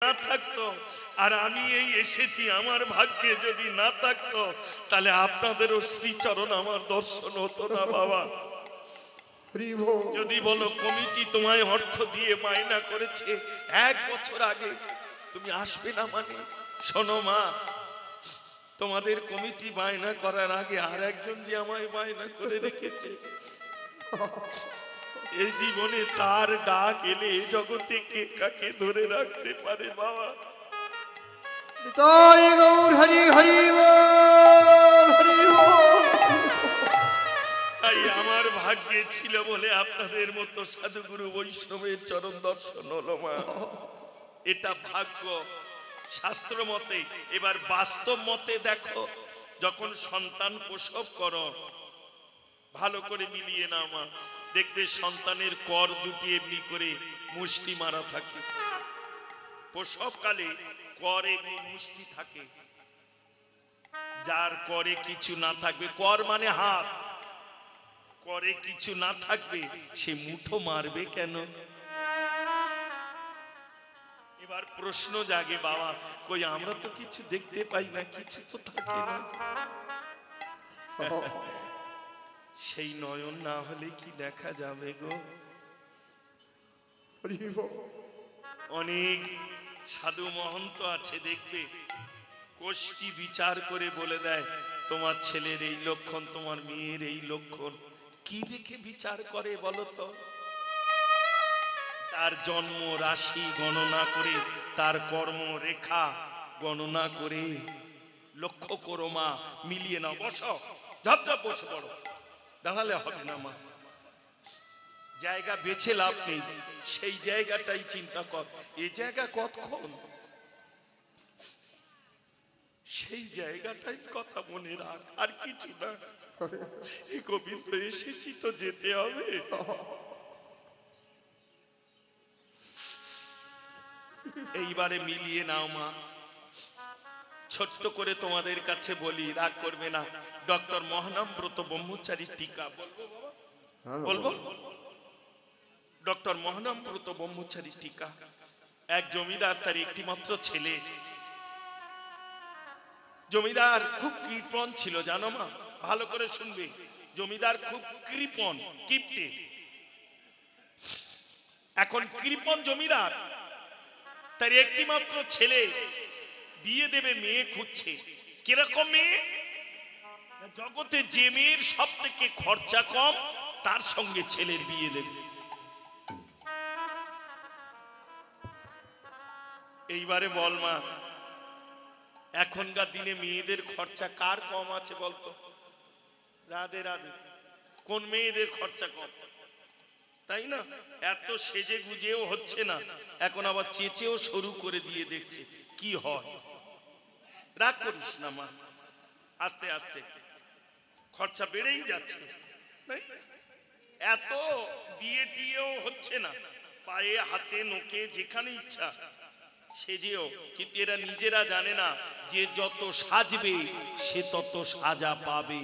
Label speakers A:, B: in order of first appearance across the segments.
A: না থাকতো আর আমি এই এসেছি, আমার ভাগ্যে যদি না থাকতো তাহলে আপনাদেরও শ্রীচরণ আমার দর্শন হতো না বাবা। যদি বলো কমিটি তোমায় অর্থ দিয়ে মাইনা করেছে 1 বছর আগে, তুমি আসবে না মানে? শোনো মা, তোমাদের কমিটি বায়না করার আগে আর একজন যে আমায় বায়না করে রেখেছে, এই জীবনে তার ডাক এলে এই জগতে কে কাকে ধরে রাখতে পারে বাবা?
B: তাই গৌর হরি হরি বল, হরি বল।
A: তাই আমার ভাগ্যে ছিল বলে আপনাদের মতো সাধুগুরু বৈষ্ণবের চরণ দর্শন হলো মা। এটা ভাগ্য শাস্ত্র মতে। এবার বাস্তব মতে দেখো, যখন সন্তান প্রসব করো, ভালো করে মিলিয়ে নাও মা, দেখবে সন্তানের কর দুটি এমনি করে মুষ্টি মারা থাকে। প্রসবকালে কর এমনি মুষ্টি থাকে। যার করে কিছু না থাকবে, কর মানে হাত, করে কিছু না থাকবে, সে মুঠো মারবে কেন? এবার প্রশ্ন জাগে বাবা, কই আমরা তো কিছু দেখতে পাই না, কিছু তো থাকে না। সেই নয়ন না হলে কি দেখা যাবে গো? অনেক সাধু মহন্ত আছে দেখবে, কোষ্ঠী বিচার করে বলে দেয় তোমার ছেলের এই লক্ষণ, তোমার মেয়ের এই লক্ষণ। কি দেখে বিচার করে বলো তো? তার জন্ম রাশি গণনা করে, তার কর্ম রেখা গণনা করে। লক্ষ্য করো মা, মিলিয়ে নাও। বসো, ঝপঝপ বসে পড়ো, দাঁড়ালে হবে না মা। জায়গা বেছে লাভ নেই, সেই জায়গাটাই চিন্তা কর। এই জায়গা কতক্ষণ, সেই জায়গাটাই কথা মনে রাখ, আর কিছু না। এই গোবিন্দ এসেছি তো যেতে হবে। এইবারে মিলিয়ে নাও মা। ছোট্ট করে তোমাদের কাছে বলি, রাগ করবে না, ডক্টর মহানামব্রত ব্রহ্মচারীর টিকা বলবো বাবা? বলবো? ডক্টর মহানামব্রত ব্রহ্মচারীর টিকা। এক জমিদার, তার একটি মাত্র ছেলে। জমিদার খুব কৃপণ ছিল জানো মা, ভালো করে শুনবে। জমিদার খুব কৃপণ, কিপটে। এখন কৃপণ জমিদার, তার একটি মাত্র ছেলে, বিয়ে দেবে, মেয়ে খুঁজছে। কিরকম মেয়ে? জগতে যে মেয়ের সব থেকে খরচা কম, তার সঙ্গে ছেলের বিয়ে দেবে। এইবারে বল মা, এখনকার দিনে মেয়েদের খরচা কার কম আছে বলতো? রাধে রাধে। কোন মেয়েদের খরচা কম? তাই না? এত সেজে গুজেও হচ্ছে না, এখন আবার চেঁচেও শুরু করে দিয়ে দেখছে কি হয়। রাগ করিস না মা, আস্তে আস্তে খরচা বেড়েই যাচ্ছে। এত বিয়ে টিয়েও হচ্ছে না, পায়ে হাতে নোকে যেখানে ইচ্ছা সেজেও। কিন্তু এরা নিজেরা জানে না যে যত সাজবে সে তত সাজা পাবে।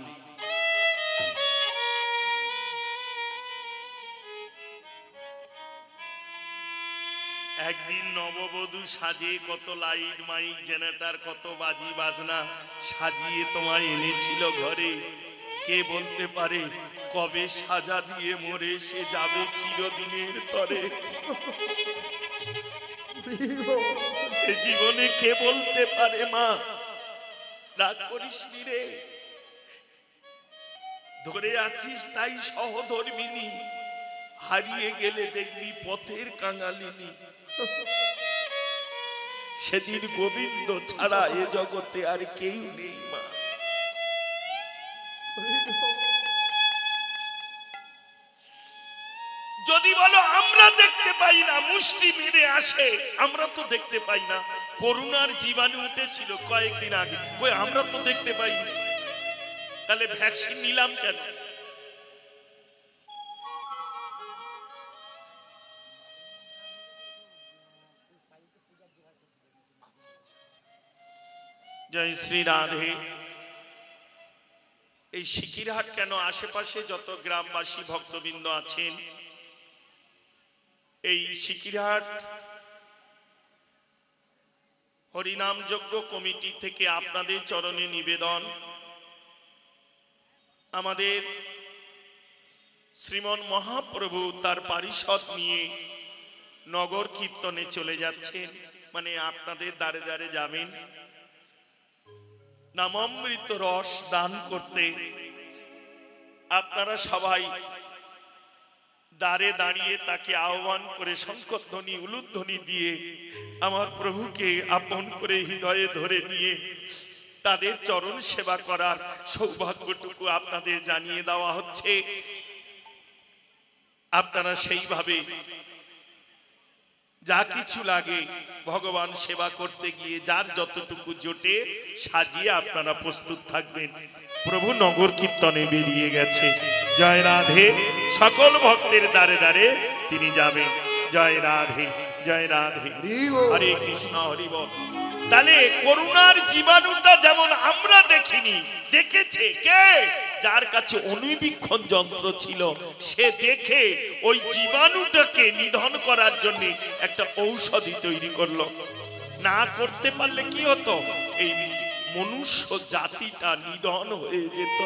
A: একদিন নববধূ সাজে, কত লাইট মাইক জেনারেটর, কত বাজি বাজনা সাজিয়ে তোমায় এনেছিল ঘরে। কে বলতে পারে কবে সাজা দিয়ে মরে সে যাবে চিরদিনের তরে? এ জীবনে কে বলতে পারে মা? রাগ করিস নি রে, ধরে আছিস তাই সহধর্মিনী, হারিয়ে গেলে দেখবি পথের কাঙালিনী। সেদিন গোবিন্দ ছাড়া এ জগতে আর কেউ নেই মা। যদি বলো আমরা দেখতে পাই না, মুষ্টি মেরে আসে, আমরা তো দেখতে পাই না। করোনার জীবাণু উঠেছিল কয়েকদিন আগে, কই আমরা তো দেখতে পাই না। তাহলে ভ্যাকসিন নিলাম কেন? জয় শ্রী রাধে। এই সিকিরহাট কেন, আশেপাশে যত গ্রামবাসী ভক্তবৃন্দ আছেন, এই সিকিরহাট হরিনাম যজ্ঞ কমিটি থেকে আপনাদের চরণে নিবেদন, আমাদের শ্রীমন মহাপ্রভু তার পারিষদ নিয়ে নগর কীর্তনে চলে যাচ্ছেন, মানে আপনাদের দ্বারে দ্বারে যাবেন নামামৃত রস দান করতে। আপনারা সবাই দ্বারে দাঁড়িয়ে তাকে আহ্বান করে শঙ্খধ্বনি উলুধ্বনি দিয়ে আমার প্রভুকে আপন করে হৃদয়ে ধরে নিয়ে তাদের চরণ সেবা করার সৌভাগ্যটুকু আপনাদের জানিয়ে দেওয়া হচ্ছে। আপনারা সেইভাবে যা কিছু লাগে ভগবান সেবা করতে গিয়ে যার যতটুকু জোটে সাজিয়ে আপনারা প্রস্তুত থাকবেন। প্রভু নগর কীর্তনে বেরিয়ে গেছে। জয় রাধে। সকল ভক্তের দ্বারে দ্বারে তিনি যাবেন। জয় রাধে, জয় রাধে। হরে কৃষ্ণ, হরি বল। তাহলে করুণার জীবাণুটা যেমন আমরা দেখিনি, দেখেছে কে? যার কাছে অনুবীক্ষণ যন্ত্র ছিল, সে দেখে ওই জীবাণুটাকে নিধন করার জন্য একটা ঔষধি তৈরি করলো। না করতে পারলে কি হতো? এই মনুষ্য জাতিটা নিধন হয়ে যেত।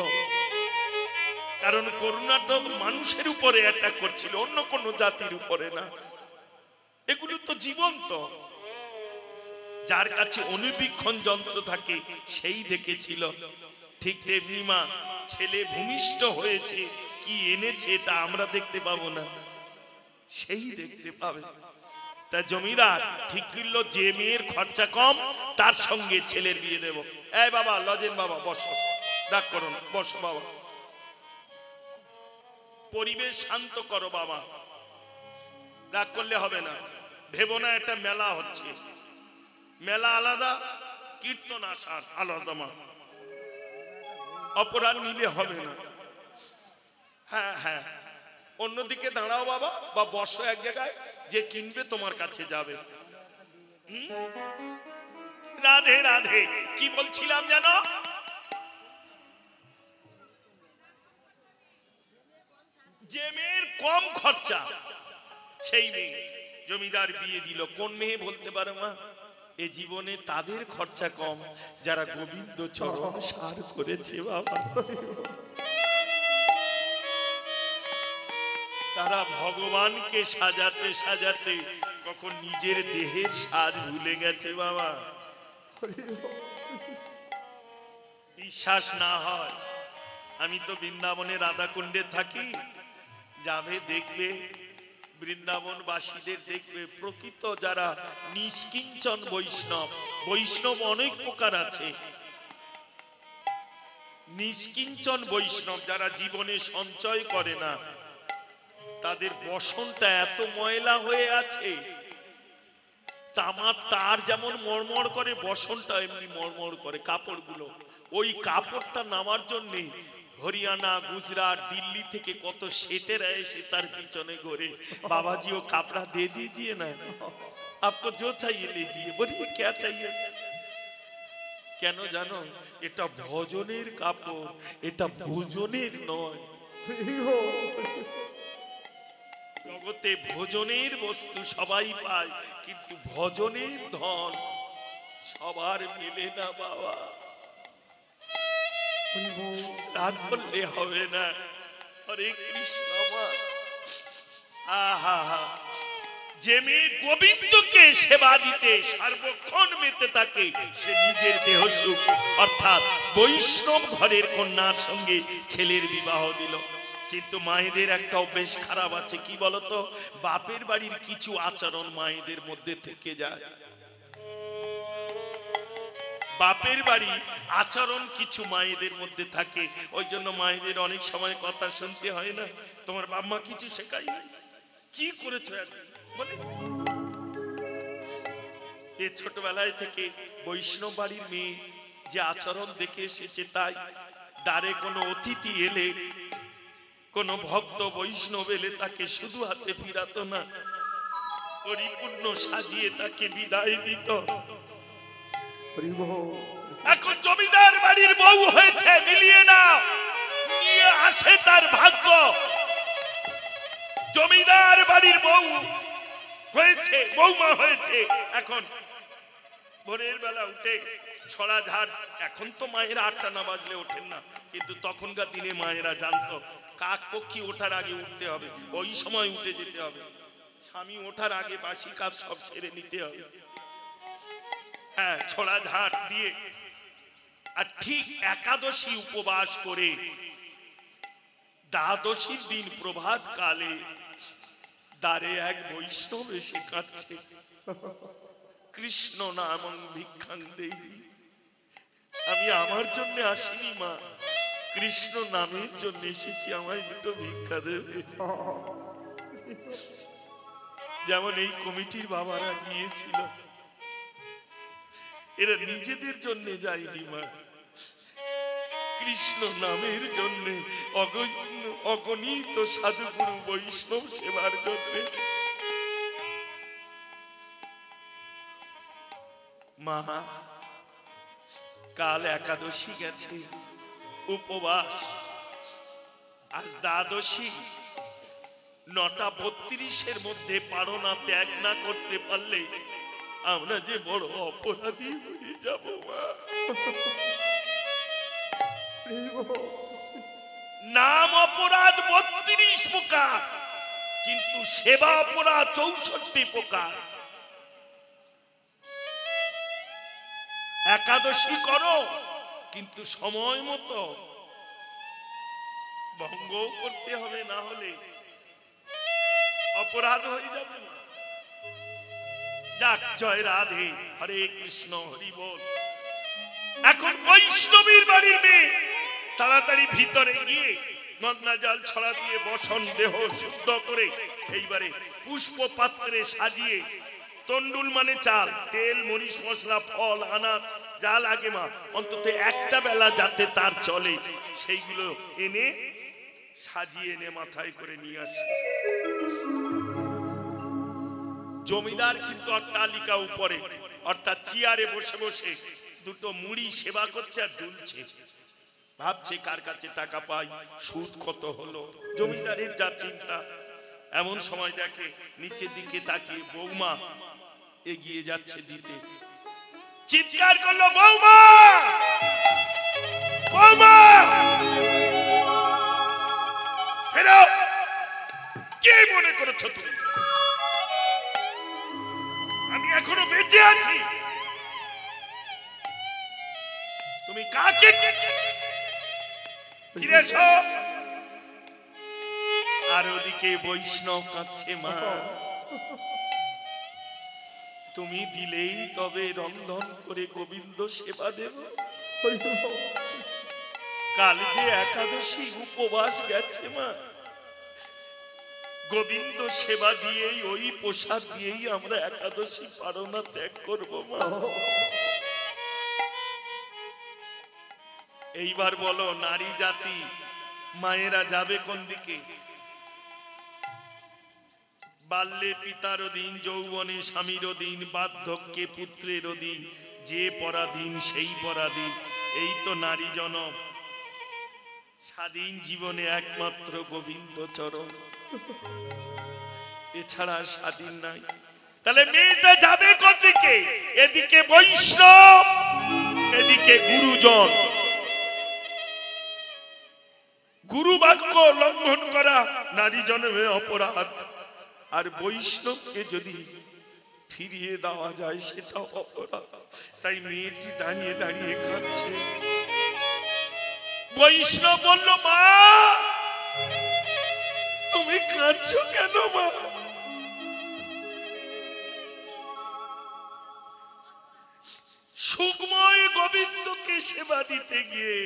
A: কারণ করুণাটা মানুষের উপরে অ্যাটাক করছিল, অন্য কোন জাতির উপরে না। এগুলো তো জীবন্ত। যার কাছে অনুবীক্ষণ যন্ত্র থাকে সেই দেখেছিল। ঠিক তেমনি মা ছেলে ভূমিষ্ঠ হয়েছে, কি এনেছে এটা আমরা দেখতে পাবো না, সেই দেখতে পাবে। তা জমিদার ঠিক করল যে মেয়ের খরচা কম তার সঙ্গে ছেলের বিয়ে দেব। এই বাবা, লজেন বাবা, বসো, ডাক করো না, বসো বাবা, পরিবেশ শান্ত করো বাবা, ডাক করলে হবে না। ভেবো না একটা মেলা হচ্ছে, মেলা আলাদা, কীর্তন আসার আলাদা। মা অপরাধ নিলে হবে না। হ্যাঁ হ্যাঁ, অন্যদিকে দাঁড়াও বাবা, বা বসো এক জায়গায়, যে কিনবে তোমার কাছে যাবে। রাধে রাধে। কি বলছিলাম জানো? যে মেয়ের কম খরচা সেই মেয়ে জমিদার বিয়ে দিল। কোন মেয়ে বলতে পারো মা? এ জীবনে তাদের খরচা কম যারা গোবিন্দ চরণ সার করেছে বাবা। তারা ভগবানকে সাজাতে সাজাতে কখন নিজের দেহের সাজ ভুলে গেছে বাবা। বিশ্বাস না হয়, আমি তো বৃন্দাবনে রাধাকুণ্ডে থাকি, যাবে দেখবে, বৃন্দাবনবাসীদের দেখবে প্রকৃত যারা নিষ্কিঞ্চন বৈষ্ণব। বৈষ্ণব অনেক প্রকার আছে। নিষ্কিঞ্চন বৈষ্ণব যারা জীবনে সঞ্চয় করে না, তাদের বসনটা এত ময়লা হয়ে আছে, তামার তার যেমন মরমর করে, বসনটা এমনি মরমর করে। কাপড়গুলো, ওই কাপড়টা নামার জন্যে হরিয়ানা, গুজরাট, দিল্লি থেকে কত সেটেরা এসে তার পিছনে ঘোরে। বাবাজি ও কাপড়া দে দিজিয়ে না, আপকো जो चाहिए लीजिए। বলি क्या चाहिए? কেন জানো? এটা ভজনের কাপড়, এটা ভোজনের নয়। জগতে ভোজনের বস্তু সবাই পায়, কিন্তু ভজনের ধন সবার মেলে না বাবা। রাগ করলে হবে না। হরে কৃষ্ণ। মা আহা, যে মেয়ে গোবিন্দকে সেবা দিতে সার্বক্ষণ মেতে থাকে, সে নিজের দেহ সুখ অর্থাৎ বৈষ্ণব ঘরের কন্যার সঙ্গে ছেলের বিবাহ দিল। কিন্তু মায়েদের একটা অভ্যেস খারাপ আছে, কি বলতো? বাপের বাড়ির কিছু আচরণ মায়েদের মধ্যে থেকে যায়। বাপের বাড়ি আচরণ কিছু মায়েদের মধ্যে থাকে, ওই জন্য মায়েদের অনেক সময় কথা শুনতে হয় না, তোমার বাবা কিছু শেখাই না, কি করেছো বলে। ছোটবেলায় থেকে বৈষ্ণব বাড়ির মেয়ে যে আচরণ দেখে এসেছে, তাই দ্বারে কোনো অতিথি এলে, কোন ভক্ত বৈষ্ণব এলে তাকে শুধু হাতে ফিরাতো না, পরিপূর্ণ সাজিয়ে তাকে বিদায় দিত। এখন জমিদার বাড়ির বউ হয়েছে, মিলিয়ে না, নিয়ে আসে তার ভাগ্য। জমিদার বাড়ির বউ হয়েছে, বৌমা হয়েছে, এখন ভোরের বেলা উঠে ছড়া ঝাড়, এখন তো মায়েরা 8টা না বাজলে ওঠেন না, কিন্তু তখনকার দিনে মায়েরা জানতো কাক পক্ষী ওঠার আগে উঠতে হবে, ওই সময় উঠে যেতে হবে, স্বামী ওঠার আগে বাসি কাজ সব সেরে নিতে হবে। হ্যাঁ, ছড়া ঝাড় দিয়ে আর ঠিক একাদশী উপবাস করে দ্বাদশীর দিন প্রভাত কালে দ্বারে এক বৈষ্ণব এসে কাঁদছে, কৃষ্ণ নামং ভিক্ষাং দেহি। আমি আমার জন্য আসিনি মা, কৃষ্ণ নামের জন্য এসেছি, আমায় দুটো ভিক্ষা দেবে। যেমন এই কমিটির বাবারা গিয়েছিল, এরা নিজেদের জন্য যায়নি মা, কৃষ্ণ নামের জন্য, অগণিত সাধুগুরু বৈষ্ণব সেবার জন্য। মা, কাল একাদশী গেছে, উপবাস, আজ দ্বাদশী। 9:32-এর মধ্যে পারনা ত্যাগ না করতে পারলে আমরা যে বড় অপরাধী হয়ে যাব মা। নাম অপরাধ 32 প্রকার, কিন্তু সেবা অপরাধ 64 প্রকার। একাদশী করো, কিন্তু সময় মতো ভঙ্গ করতে হবে, না হলে অপরাধ হয়ে যাবে না। যাক, জয় রাধে, হরে কৃষ্ণ, হরি বল। এখন বৈষ্ণবীর বাড়ির মেয়ে তাড়াতাড়ি ভিতরে গিয়ে গঙ্গা জল ছড়া দিয়ে বসন দেহ শুদ্ধ করে এইবারে পুষ্প পাত্রে সাজিয়ে তন্ডুল মানে চাল, তেল, মরিচ, মশলা, ফল, আনাজ যা লাগে মা, অন্তত একটা বেলা যাতে তার চলে, সেইগুলো এনে সাজিয়ে এনে মাথায় করে নিয়ে আসে। জমিদার কিন্তু অট্টালিকা উপরে, অর্থাৎ চেয়ারে বসে বসে দুটো মুড়ি সেবা করছে আর দুলছে, ভাবছে কার কাছে টাকা পাই, সুদ কত হলো, জমিদারের যা চিন্তা। এমন সময় দেখে নিচের দিকে তাকিয়ে বৌমা এগিয়ে যাচ্ছে দিতে, চিৎকার করলো, বৌমা, বৌমা ফেরো। কে মনে করেছো তুমি আমি এখনো বেঁচে আছি? তুমি কাকে ফিরে এসো। আর ওদিকে বৈষ্ণব কাঁদছে, মা তুমি দিলেই তবে রন্ধন করে গোবিন্দ সেবা দেব। কাল যে একাদশী উপবাস গেছে মা, গোবিন্দ সেবা দিয়েই, ওই প্রসাদ দিয়েই আমরা একাদশী পারনা ত্যাগ করব মা। এইবার বলো, নারী জাতি মায়েরা যাবে কোন দিকে? বাল্যে পিতার দিন, যৌবনে স্বামীর দিন, বার্ধক্যে পুত্রের দিন, যে পরাধীন সেই পরাধীন। এই তো নারী জনম। স্বাধীন জীবনে একমাত্র গোবিন্দ চরণ, এছাড়া স্বাধীন নাই। তাহলে মেয়েটা যাবে কোন দিকে? এদিকে বৈষ্ণব, এদিকে গুরুজন। গুরু বাক্য লঙ্ঘন করা নারী জন্মে অপরাধ, আর বৈষ্ণবকে যদি ফিরিয়ে দেওয়া যায় সেটাও অপরাধ। তাই মেয়েটি দাঁড়িয়ে দাঁড়িয়ে কাঁদছে। বৈষ্ণব বলল, মা তুমি কাঁদছো কেন মা? সুখময় গোবিন্দকে সেবা দিতে গিয়ে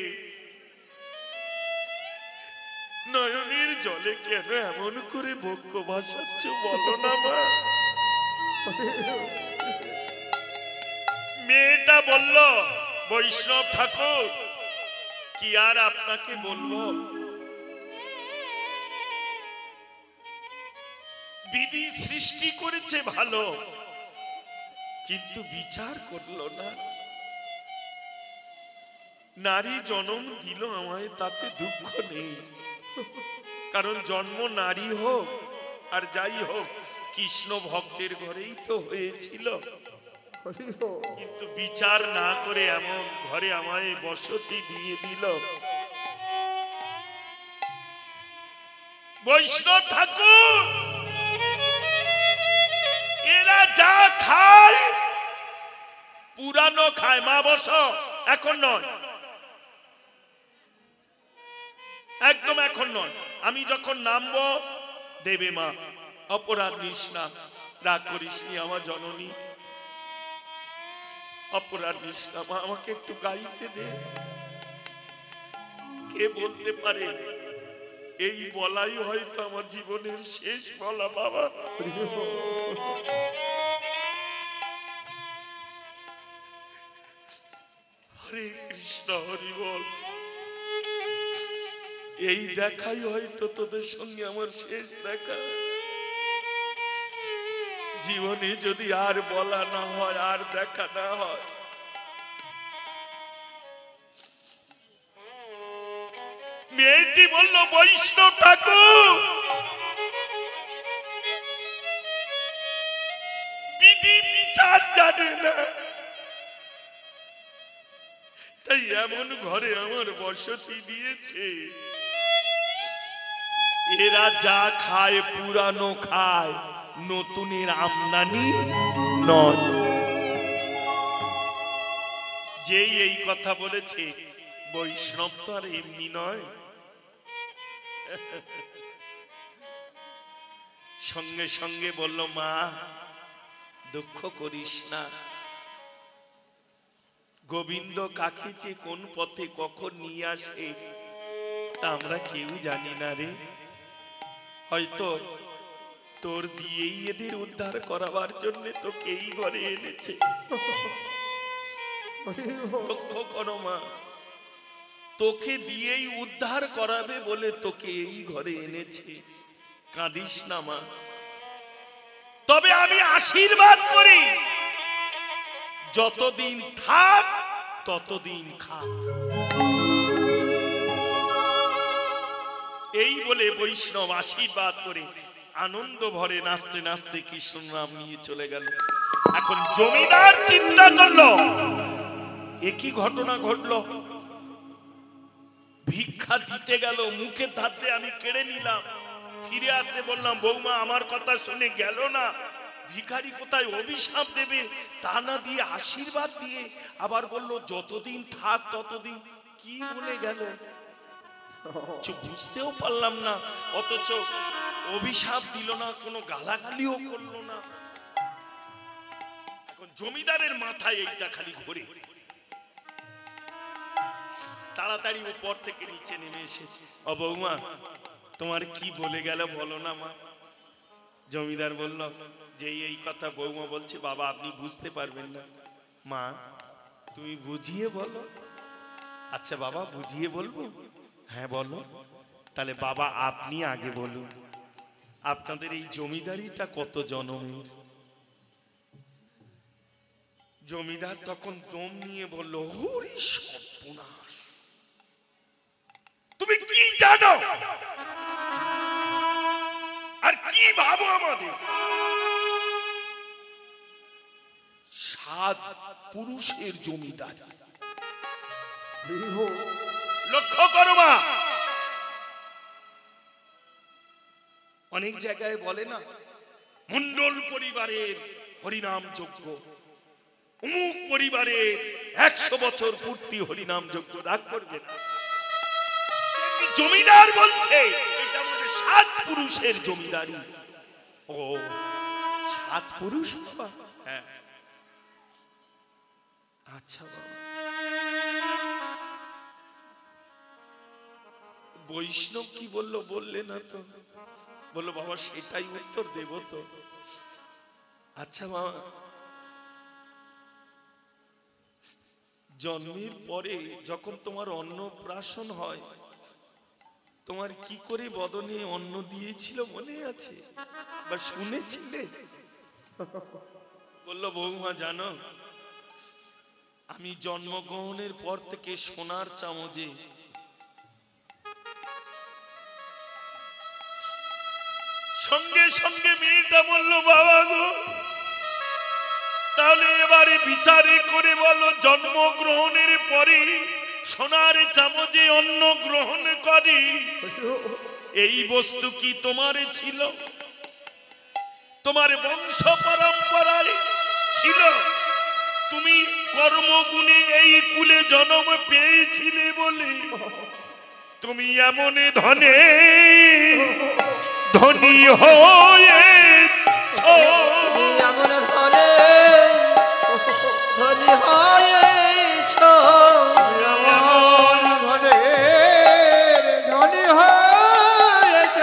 A: নয়নের জলে কেন এমন করে বক্ষ ভাসাচ্ছ বলো না মা? মেয়েটা বলল, বৈষ্ণব ঠাকুর কি আর আপনাকে বলবো, বিধি সৃষ্টি করেছে ভালো, কিন্তু বিচার করলো না। নারী জন্ম দিল আমায়, তাতে দুঃখ নেই, কারণ জন্ম নারী হোক আর যাই হোক কৃষ্ণ ভক্তের ঘরেই তো হয়েছিল। কিন্তু বিচার না করে এমন ঘরে আমায় বসতি দিয়ে দিল। বৈষ্ণব ঠাকুর এরা যা খায় পুরানো খায়। মা বসো, এখন নয়, একদম এখন নয়। আমি যখন নামবো দেবে মা। অপরাধ নিস না, রাগ করিস নি আমার জননী, অপরাধ নিস না মা, আমাকে একটু গাইতে দে। কে বলতে পারে এই বলাই হয়তো আমার জীবনের শেষ বলা। বাবা হরে কৃষ্ণ, হরি বল। এই দেখাই হয়তো তোদের সঙ্গে আমার শেষ দেখা। জীবনে যদি আর বলা না হয়, আর দেখা না হয়, মেয়েটি বলল বৈষ্ণব ঠাকুর বিধি বিচার জানে না, তাই এমন ঘরে আমার বসতি দিয়েছে। এরা যা খায় পুরানো খায়, নতুনের আমদানি নয়। যেই এই কথা বলেছে, বৈষ্ণব তো আর এমনি নয়। সঙ্গে সঙ্গে বলল মা দুঃখ করিস না, গোবিন্দ কাকে যে কোন পথে কখন নিয়ে আসে তা আমরা কেউ জানি না রে। হয়তো তোর দিয়েই এদের উদ্ধার করাবার জন্য তোকে এই ঘরে এনেছে। লক্ষ্য করো মা, তোকে দিয়েই উদ্ধার করাবে বলে তোকে এই ঘরে এনেছে। কাঁদিস না মা। তবে আমি আশীর্বাদ করি, যতদিন থাক ততদিন খা। এই বলে বৈষ্ণব আশীর্বাদ করে আনন্দ ভরে নাচতে নাচতে কৃষ্ণ নাম নিয়ে চলে গেল। এখন জমিদার চিন্তা করলো একই ঘটনা ঘটলো। ভিক্ষা দিতে গেল, মুখে ধার দিয়ে আমি কেড়ে নিলাম। ফিরে আসতে বললাম বৌমা আমার কথা শুনে গেল না। ভিখারি কোথায় অভিশাপ দেবে তা না দিয়ে আশীর্বাদ দিয়ে আবার বলল যতদিন থাক ততদিন। কি বলে গেল বুঝতেও পারলাম না, অথচ অভিশাপ দিল না, কোনো গালাগালিও করলো না। এখন জমিদারের মাথায় এইটা খালি ঘোরে। তাড়াতাড়ি উপর থেকে নিচে নেমে এসেছে। ও বৌমা তোমার কি বলে গেল বলো না মা। জমিদার বলল যে এই কথা বৌমা বলছে বাবা আপনি বুঝতে পারবেন না, মা তুমি বুঝিয়ে বলো। আচ্ছা বাবা বুঝিয়ে বলবো? হ্যাঁ বলো। তাহলে বাবা আপনি আগে বলুন, আপনাদের এই জমিদারিটা কত জনমের? জমিদার তখন দম নিয়ে বলল হরি সর্বনাশ, তুমি কি জানো আর কি ভাবো আমাদের? 7 পুরুষের জমিদার। লক্ষ্য করো মা, অনেক জায়গায় বলে না মন্ডল পরিবারের হরিনাম যজ্ঞ, অমুক পরিবারে 100 বছর পূর্তি হরিনাম যজ্ঞ। রাগ করবে না, জমিদার বলছে এটা আমাদের 7 পুরুষের জমিদারি। ও 7 পুরুষ? হ্যাঁ। আচ্ছা বাবা, বৈষ্ণব কি বললো বললে না তো? বললো বাবা সেটাই উত্তর দেব তো। আচ্ছা বাবা, জন্মের পরে যখন তোমার অন্নপ্রাশন হয় তোমার কি করে বদনে অন্ন দিয়েছিল মনে আছে বা শুনেছিলে? বললো বৌমা জানো আমি জন্মগ্রহণের পর থেকে সোনার চামচে সঙ্গে সঙ্গে মেয়েটা বললো বাবা গো তাহলে এবারে বিচারে করে বলো, জন্মগ্রহণের পরে সোনার চামচে অন্ন গ্রহণ করে এই বস্তু কি তোমার ছিল? তোমার বংশ পরম্পরায় ছিল? তুমি কর্মগুণে এই কুলে জন্ম পেয়েছিলে বলে তুমি এমন ধনে ধনী হয়েছ।
B: এমন ধনে ধনী হয়েছ, এমন ধনে ধনী হয়েছ,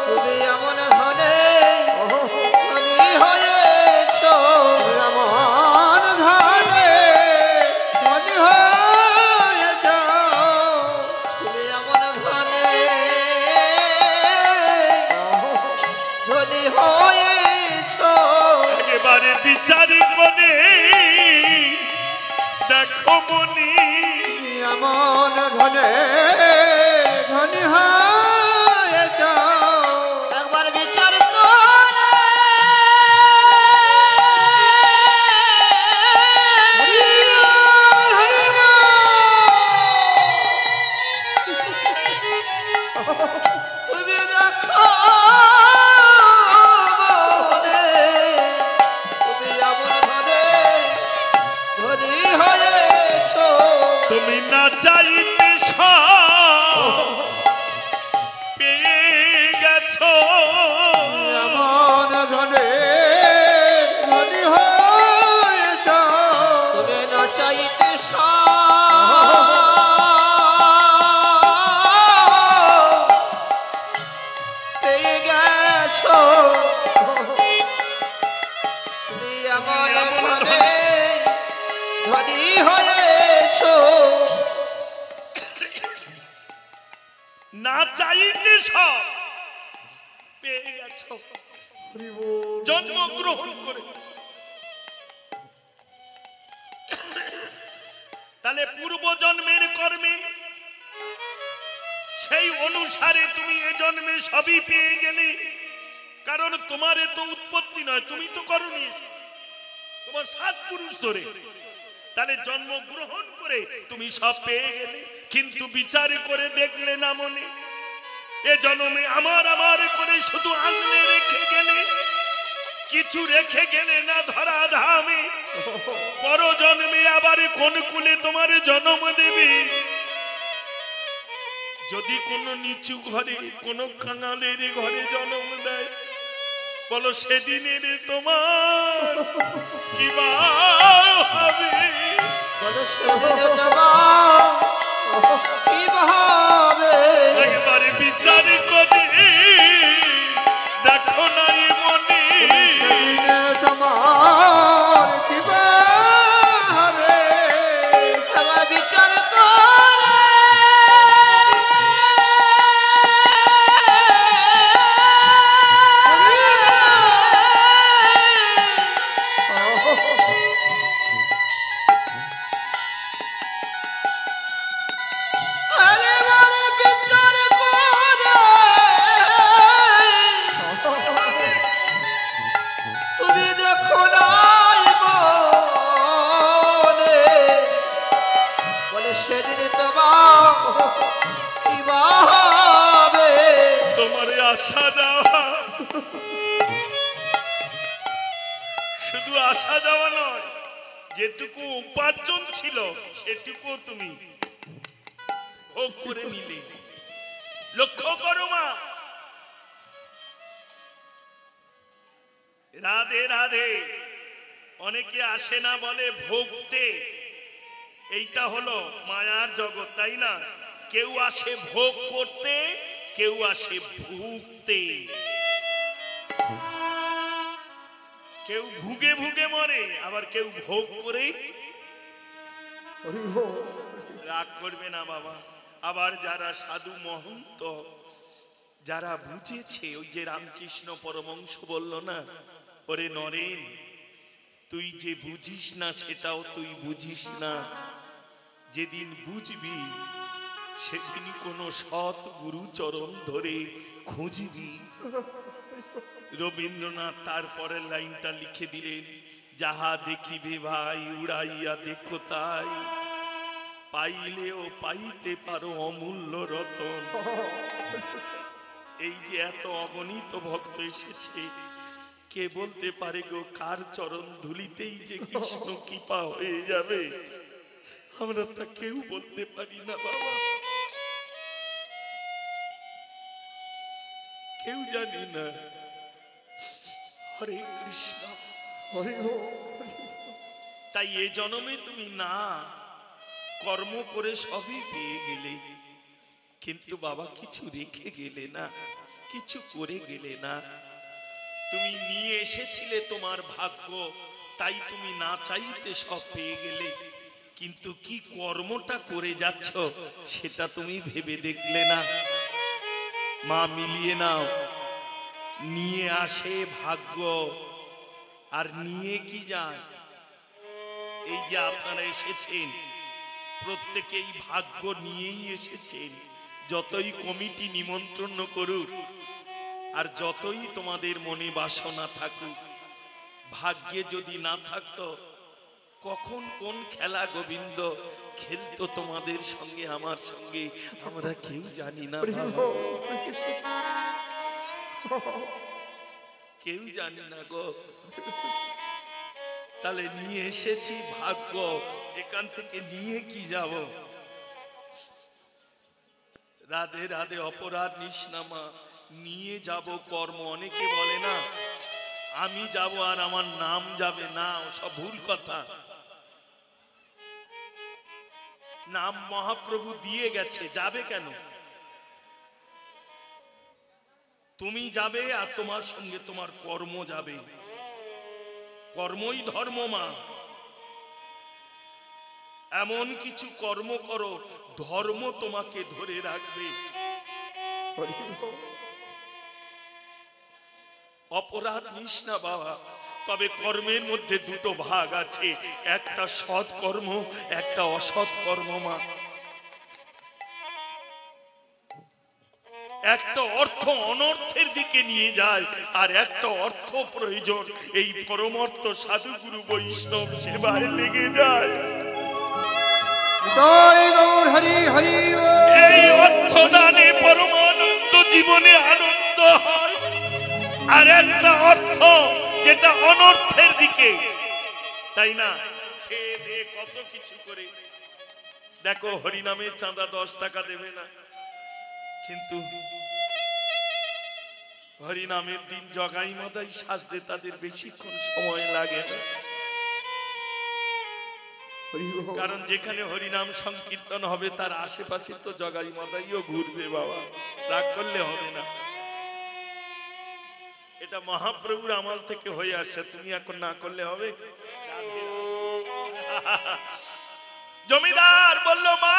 B: তুমি এমন ধনে ধনী হয়েছ, এমন ধনে ধনী হয়েছ, তুমি এমন ধনে ধনী হয়েছ।
A: একেবারে বিচারে মনে দেখো মনি,
B: এমন ধনে ধনী হয়েছ, একবার বিচার করে তুমি দেখো মনে, তুমি এমন ধনে ধনী হয়েছ,
A: তুমি না চাইতে সব পেয়ে গেছো।
B: এমন ধনে ধনী হয়েছ, তুমি না চাইতে সব পেয়ে গেছো, তুমি এমন ধনে ধনী হয়েছ,
A: না চাইতে সব পেয়ে গেছো জন্মগ্রহণ করে। তাহলে পূর্ব জন্মের কর্মে সেই অনুসারে তুমি এ জন্মে সবই পেয়ে গেলে। কারণ তোমার তো উৎপত্তি নয়, তুমি তো করনি, তোমার 7 পুরুষ ধরে। তাহলে জন্মগ্রহণ করে তুমি সব পেয়ে গেলে, কিন্তু বিচার করে দেখলে না মনে এ জন্মে আমার আমার করে শুধু আঙুলে রেখে গেলে, কিছু রেখে গেলে না ধরা ধামে। পর জন্মে আবার কোন কুলে তোমার জন্ম দেবে? যদি কোন নিচু ঘরে কোন কাঙালের ঘরে জন্ম দেয়, বলো সেদিনের তোমার কি বা হবে?
B: বলো সেদিনে তোমার কি হবে?
A: একবারে বিচার করে দেখো না এ মনে,
B: সেদিনের তোমার কি হবে? একবার বিচার করে তুমি দেখো নাই মনে, বলে সেদিন তোমার কি বা হবে?
A: তোমার আশা দেওয়া, শুধু আশা দেওয়া নয়, যেটুকু উপার্জন ছিল সেটুকু তুমি ভোগ করে নিলে। লক্ষ্য করো মা, রাধে রাধে। অনেকে আসে না বলে ভোগতে, এইটা হলো মায়ার জগৎ, তাই না? কেউ আসে ভোগ করতে, কেউ আসে ভুগতে। কেউ ভুগে ভুগে মরে, আবার কেউ ভোগ করে। রাগ করবে না বাবা। আবার যারা সাধু মহন্ত, যারা বুঝেছে, ওই যে রামকৃষ্ণ পরমহংস বলল না, ওরে নরেন, তুই যে বুঝিস না সেটাও তুই বুঝিস না, যেদিন বুঝবি সেদিন কোনো সৎ গুরু চরণ ধরে খুঁজবি। রবীন্দ্রনাথ তারপরের লাইনটা লিখে দিলেন, যাহা দেখিবে ভাই উড়াইয়া দেখো তাই, পাইলেও পাইতে পারো অমূল্য রতন। এই যে এত অগণিত ভক্ত এসেছে, কে বলতে পারে গো কার চরণ ধুলিতেই যে কৃষ্ণ কৃপা হয়ে যাবে? আমরা তা কেউ বলতে পারি না বাবা, কেউ জানি না। হরে কৃষ্ণ।
B: হরি বল।
A: তাই এ জন্মে তুমি না কর্ম করে সবই পেয়ে গেলে, কিন্তু বাবা কিছু রেখে গেলে না, কিছু করে গেলে না। তুমি নিয়ে এসেছিলে তোমার ভাগ্য, তাই তুমি না চাইতে সব পেয়ে গেলে, কিন্তু কি কর্মটা করে যাচ্ছ সেটা তুমি ভেবে দেখলে না। মা মিলিয়ে নাও, নিয়ে আসে ভাগ্য আর নিয়ে কি যায়। এই যে আপনারা এসেছেন প্রত্যেকেই ভাগ্য নিয়েই এসেছেন। যতই কমিটি নিমন্ত্রণ করুক আর যতই তোমাদের মনে বাসনা থাকুক, ভাগ্যে যদি না থাকতো কখন কোন খেলা গোবিন্দ খেলতো তোমাদের সঙ্গে আমার সঙ্গে, আমরা কেউ জানি না বাবা, কেউ জানি না গো। তাহলে নিয়ে এসেছি ভাগ্য, এখান থেকে নিয়ে কি যাব? রাধে রাধে অপরাধ নিষ্নামা, নিয়ে যাব কর্ম। অনেকে বলে না আমি যাব আর আমার নাম যাবে না, সব ভুল কথা। নাম মহাপ্রভু দিয়ে গেছে, যাবে কেন? তুমি যাবে আর তোমার সঙ্গে তোমার কর্ম যাবে। কর্মই ধর্ম মা। এমন কিছু কর্ম করো ধর্ম তোমাকে ধরে রাখবে। অপরাধ নিস না বাবা, তবে কর্মের মধ্যে দুটো ভাগ আছে, একটা সৎ কর্ম, একটা অসৎ কর্ম মা। একটা অর্থ অনর্থের দিকে নিয়ে যায়, আর একটা অর্থ প্রয়োজন এই পরমার্থ সাধুগুরু বৈষ্ণব সেবায় লেগে যায়।
B: হরি হরি
A: এই অর্থ দানে পরমানন্দ জীবনে আনন্দ হয়। আর একটা অর্থ যেটা অনর্থের দিকে, তাই না? খেয়ে দিয়ে কত কিছু করে, দেখো হরিনামের চাঁদা 10 টাকা দেবে না, কিন্তু হরিনামের দিন জগাই মাদাই সাজতে তাদের বেশিক্ষণ সময় লাগে না। কারণ যেখানে হরিনাম সংকীর্তন হবে তার আশেপাশে তো জগাই মাদাইও ঘুরবে বাবা, রাগ করলে হবে না। এটা মহাপ্রভুর আমল থেকে হয়ে আসছে, তুমি এখন না করলে হবে? জমিদার বলল মা,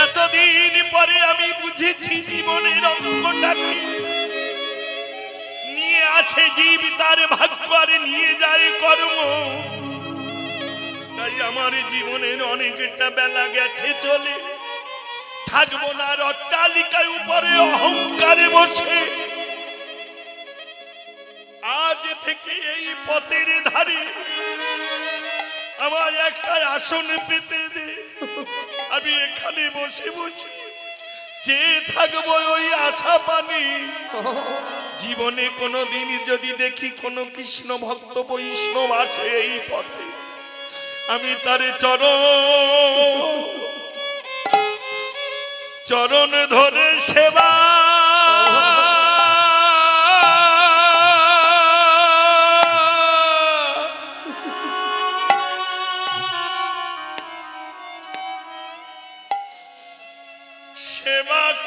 A: এতদিন পরে আমি বুঝেছি জীবনের অঙ্কটাকে। নিয়ে আসে জীব তার ভাগ্য আর নিয়ে যায় কর্ম। তাই আমার জীবনের অনেকটা বেলা গেছে চলে, থাকবো না আর অট্টালিকায় উপরে অহংকারে বসে। আজ থেকে এই পথের ধারে আমার একটা আসন পেতে দে, আমি এখানে বসে বসে যে থাকবো ওই আশা পানি। জীবনে কোনোদিন যদি দেখি কোনো কৃষ্ণ ভক্ত বৈষ্ণব আসে এই পথে, আমি তারে চরণ ধরে সেবা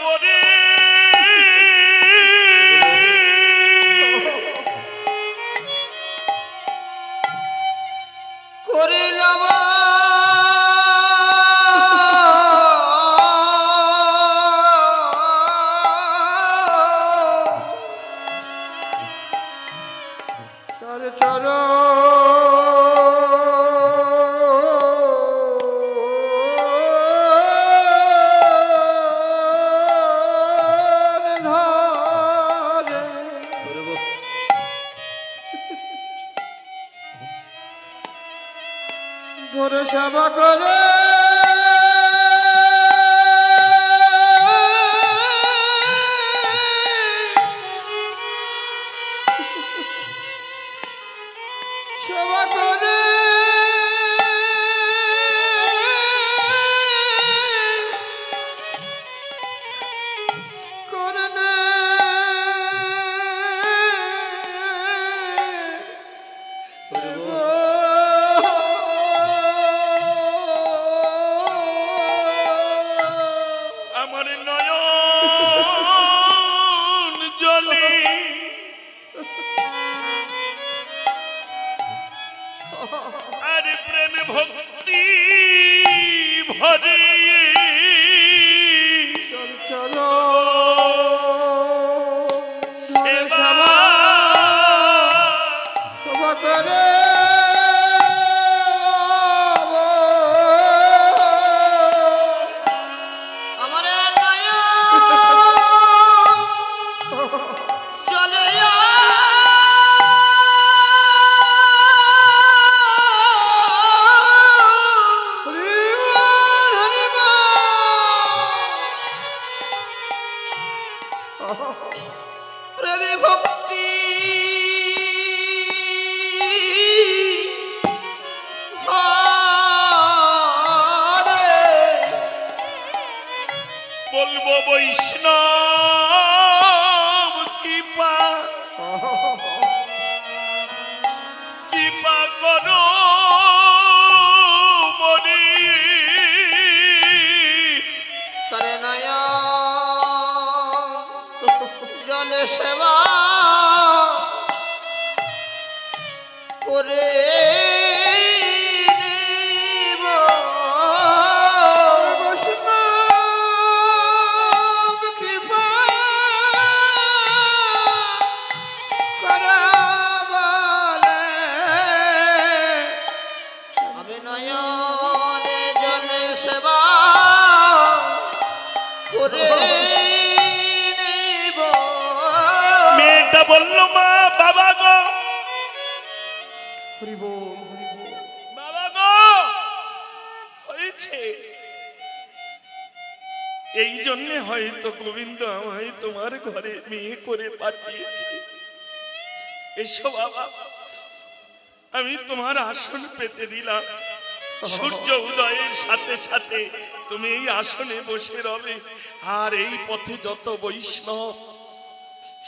A: করে
B: ধরে সেবা করে সেবা করে করনে
A: আমার নয়ন জলে আর প্রেম ভক্তি ভরে
B: চলো
A: সেবা
B: সেবা করে আমার চলে প্রেমী ভক্তি
A: বলবো বৈষ্ণব কৃপা কৃপা করো মনে
B: তরে নয়া জলে সেবা করে নিব বৈষ্ণব কৃপা করাবলে আমি নয়নে জলে সেবা করে নিব
A: মেয়েটা বললো মা বাবা গো
B: হরিব হরিব
A: বাবা গো হয়েছে এই জন্যে হয়তো গোবিন্দ আমায় তোমার ঘরে মেয়ে করে পাঠিয়েছে। এসো বাবা, আমি তোমার আসন পেতে দিলাম। সূর্য উদয়ের সাথে সাথে তুমি এই আসনে বসে রবে। আর এই পথে যত বৈষ্ণব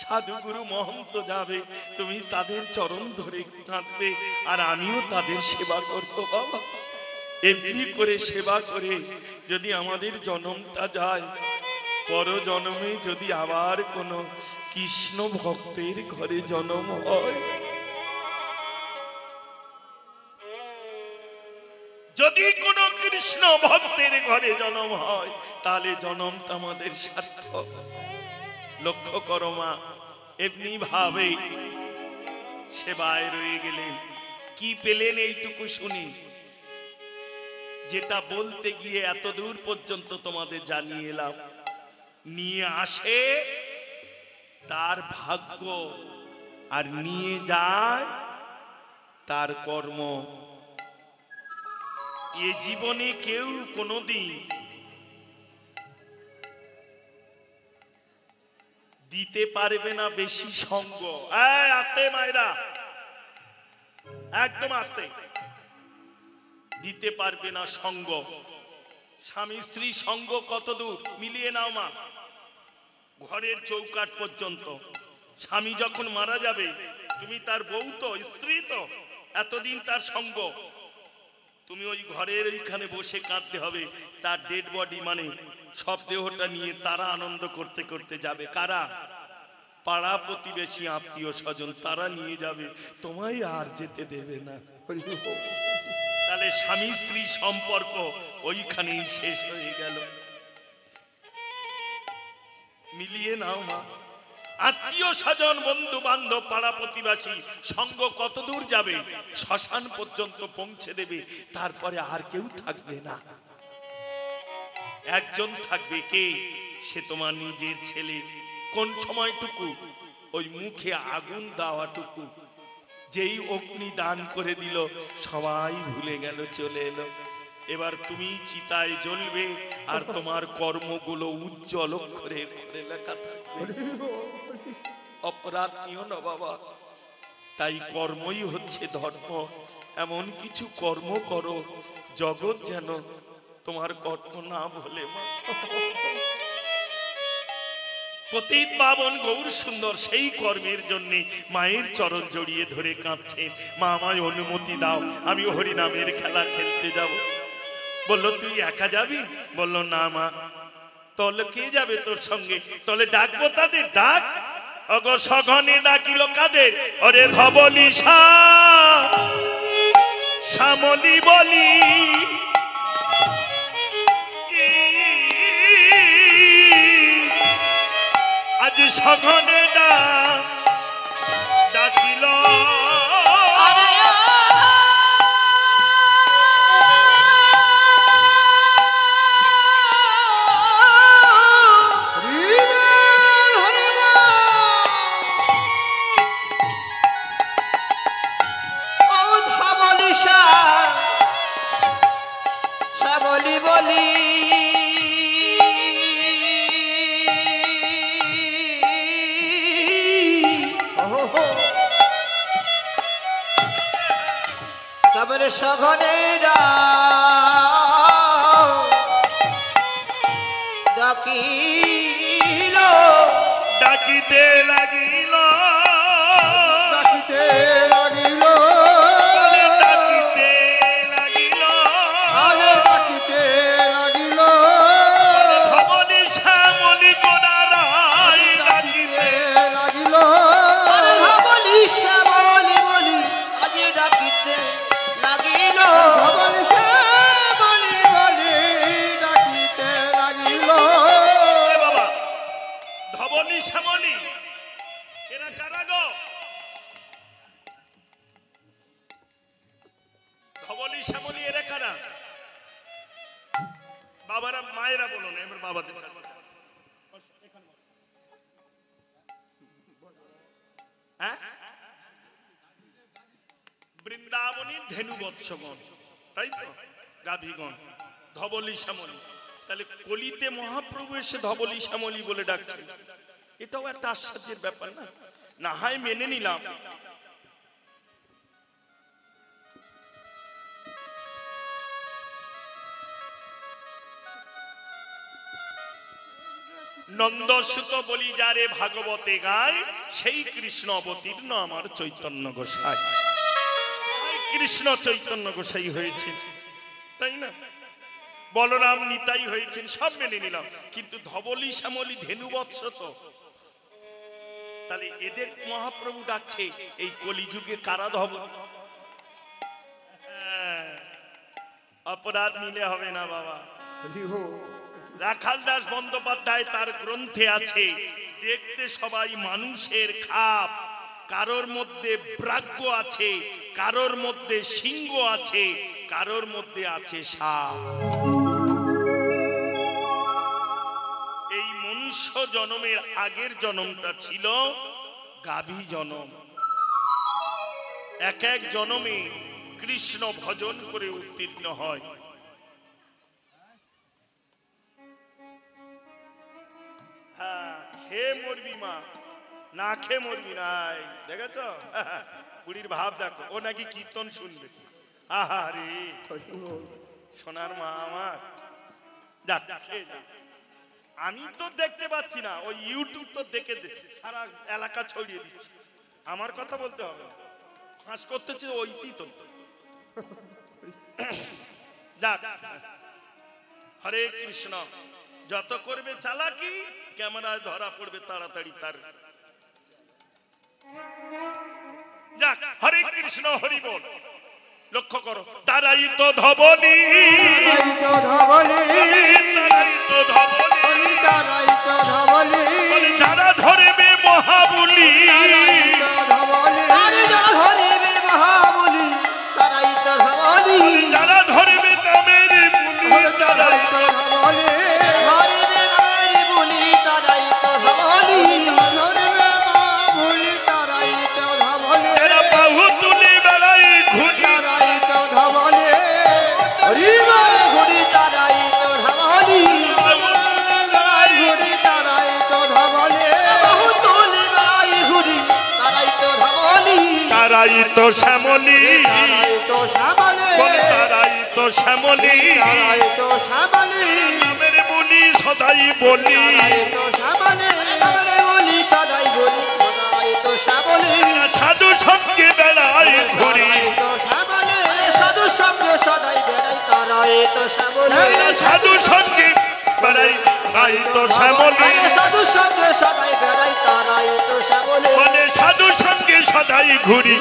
A: সাধুগুরু মহন্ত যাবে, তুমি তাদের চরণ ধরে কাঁদবে, আর আমিও তাদের সেবা করব বাবা। এমনি করে সেবা করে যদি আমাদের জন্মটা যায়, পর জন্মে যদি আবার কোনো কৃষ্ণ ভক্তের ঘরে জন্ম হয়, যদি কোনো কৃষ্ণ ভক্তের ঘরে জন্ম হয়, তাহলে জন্মটা আমাদের সার্থক। লক্ষ্য করো মা, এমনি ভাবে সেবায় রয়ে গেলেন। কি পেলেন এইটুকু শুনি, যেটা বলতে গিয়ে এত দূর পর্যন্ত তোমাদের জানিয়ে এলাম। নিয়ে আসে তার ভাগ্য, আর নিয়ে যায় তার কর্ম। এ জীবনে কেউ কোনোদিন দিতে পারবে না বেশি সঙ্গ। আস্তে মায়েরা, একদম আস্তে। দিতে পারবে না সঙ্গ। স্বামী স্ত্রী সঙ্গ কত দূর মিলিয়ে নাও মা, ঘরের চৌকাঠ পর্যন্ত। স্বামী যখন মারা যাবে, তুমি তার বউ তো, স্ত্রী তো, এতদিন তার সঙ্গ। তুমি ওই ঘরের ওইখানে বসে কাঁদতে হবে। তার ডেড বডি মানে সব দেহটা নিয়ে তারা আনন্দ করতে করতে যাবে। কারা? পাড়া প্রতিবেশী আত্মীয় স্বজন, তারা নিয়ে যাবে, তোমায় আর যেতে দেবে না। তাহলে স্বামী স্ত্রী সম্পর্ক ওইখানেই শেষ হয়ে গেল। মিলিয়ে নাও মা। আত্মীয় স্বজন, বন্ধু বান্ধব, পাড়া প্রতিবেশী সঙ্গ কত দূর যাবে? শ্মশান পর্যন্ত পৌঁছে দেবে, তারপরে আর কেউ থাকবে না। একজন থাকবে, কে? সে তোমার নিজের ছেলে। কোন সময়টুকু? ওই মুখে আগুন দেওয়াটুকু। যেই অগ্নি দান করে দিল সবাই ভুলে গেল, চলে এলো। এবার তুমি চিতায় জ্বলবে আর তোমার কর্মগুলো উজ্জ্বল অক্ষরে অক্ষরে লেখা থাকবে। অপরাধ নিও না বাবা, তাই কর্মই হচ্ছে ধর্ম। এমন কিছু কর্ম করো জগৎ যেন তোমার কর্ম না বলে। মা পতিত পাবন গৌর সুন্দর সেই কর্মের জন্য মায়ের চরণ জড়িয়ে ধরে কাঁদছে, মা আমায় অনুমতি দাও, আমি হরিনামের খেলা খেলতে যাব। বলল তুই একা যাবি? বলল না মা। তাহলে কে যাবে তোর সঙ্গে? তাহলে ডাকবো তাদের, ডাক। অগ সঘনে ডাকিল কাদের? অরে ধবলিশা শ্যামলী বলি আজ সঘনে ডাকিল
B: শ্যামলী বলি তবে সঘনে ডাকিল
A: ডাকিতে লাগিল
B: ডাকিতে লাগিল
A: ডাকিতে লাগিল
B: আগে ডাকিতে লাগিল
A: ধবলি শ্যামলী গোড়ারাই ডাকিতে
B: লাগিল ধবলি শ্যামলী বলি আগে ডাকিতে লাগিল ধবলি শ্যামলী বলি ডাকিতে লাগিল।
A: বাবা ধবলি শ্যামলী এরা কারা গো? ধবলি শ্যামলী এরা কারা? বাবারা মায়েরা বলো না, এবার বাবাদের হ্যাঁ? বৃন্দাবনী ধেনু বৎসগণ, তাই তো, গাভীগণ, ধবলি শ্যামলী। তাহলে কলিতে মহাপ্রভু এসে ধবলি শ্যামলী বলে ডাকছেন, এটাও একটা আশ্চর্যের ব্যাপার না? না হয় মেনে নিলাম, নন্দসুত বলি যারে ভাগবতে গায়, সেই কৃষ্ণ অবতীর্ণ আমার চৈতন্য গোসাই। কৃষ্ণ চৈতন্য গোসাই হয়েছে, তাই না? বলরাম নিতাই হয়েছেন, সব মেনে নিলাম, কিন্তু ধবলি শ্যামলী ধেনু বৎস তো। তাহলে এদের মহাপ্রভু ডাকছে এই কলিযুগে কারা ধব? অপরাধ নিলে হবে না বাবা। রাখাল দাস বন্দ্যোপাধ্যায় তার গ্রন্থে আছে, দেখতে সবাই মানুষের খাপ, কারোর মধ্যে প্রাজ্ঞ আছে, কারোর মধ্যে সিংহ আছে, কারোর মধ্যে আছে সাপ। এই মনুষ্য জন্মের আগের জন্মটা ছিল গাভী জন্ম। এক এক জন্মে কৃষ্ণ ভজন করে উত্তীর্ণ হয়। হ্যাঁ, খেয়ে মরবি মা, না খেয়ে মরবি নাই। দেখেছ বুড়ির ভাব দেখো, ও নাকি কীর্তন শুনবে। আহারে সোনার মা আমার, যাক খেয়ে যা। আমি তো দেখতে পাচ্ছি না, ওই ইউটিউব তো দেখে সারা এলাকা ছড়িয়ে দিচ্ছে। আমার কথা বলতে হবে, ফাঁস করতেছে ওইটি তো। যাক, হরে কৃষ্ণ। যত করবে চালাকি, ক্যামেরায় ধরা পড়বে তাড়াতাড়ি তার। যাক, হরে কৃষ্ণ, হরি বল। লক্ষ্য করো, তারাই তো ধবলি, তারাই তো ধবলি, যারা ধরবে মহাবলি,
B: তারাই তো ধবলি, তারাই তো ধবলি,
A: যারা ধরবে কামের বুলি,
B: তারাই তো ধবলি, তারাই তো ধবলি, তারাই তো ধবলি,
A: এরা বাহু
B: হরি বল ঘুরি তারাই তো ধাবলি ঘুরি তারাই তো ধাবলে বাহু তুলি বেড়াই ঘুরি তারাই তো ধাবলি
A: তারাই তো শ্যামলী
B: তারাই তো শ্যামলে
A: বলে তারাই তো শ্যামলী
B: তারাই তো শ্যামলে
A: নামের বলি সদাই বলি
B: তারাই তো শ্যামলে নামের বলি সদাই বলি তারাই তো শ্যামলে
A: সাধু সঙ্গে বেড়াই ঘুরি
B: তারাই তো শ্যামলে সাধু সঙ্গে সদাই বেড়াই তারাই তো শ্যামলে
A: সাধু সঙ্গে বেড়াই তাই তো শ্যামলী
B: সাধু সঙ্গে সদাই বেড়াই তারাই তো শ্যামলে
A: বলে সাধু সঙ্গে সদাই ঘুরি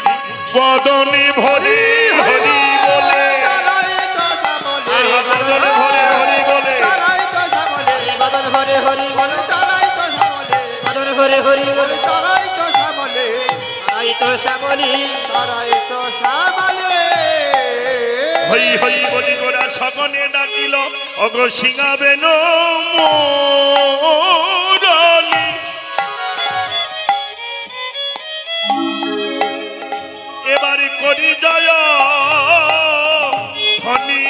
A: বদনে ভরি হরি বলে
B: তারাই তো শ্যামলে
A: বদনে ভরে হরি বলে
B: তারাই তো শ্যামলে বদন ভরে হরি বলে তারাই তো শ্যামলে বদন ভরে হরি বলে তারাই তো শ্যামলে তারাই তো শ্যামলি তারাই তো শ্যামলে
A: হই হই বলি গোরা সগনে ডাকিল অগ সিঙাবেন মুরলি এবারে করি জয় ধনী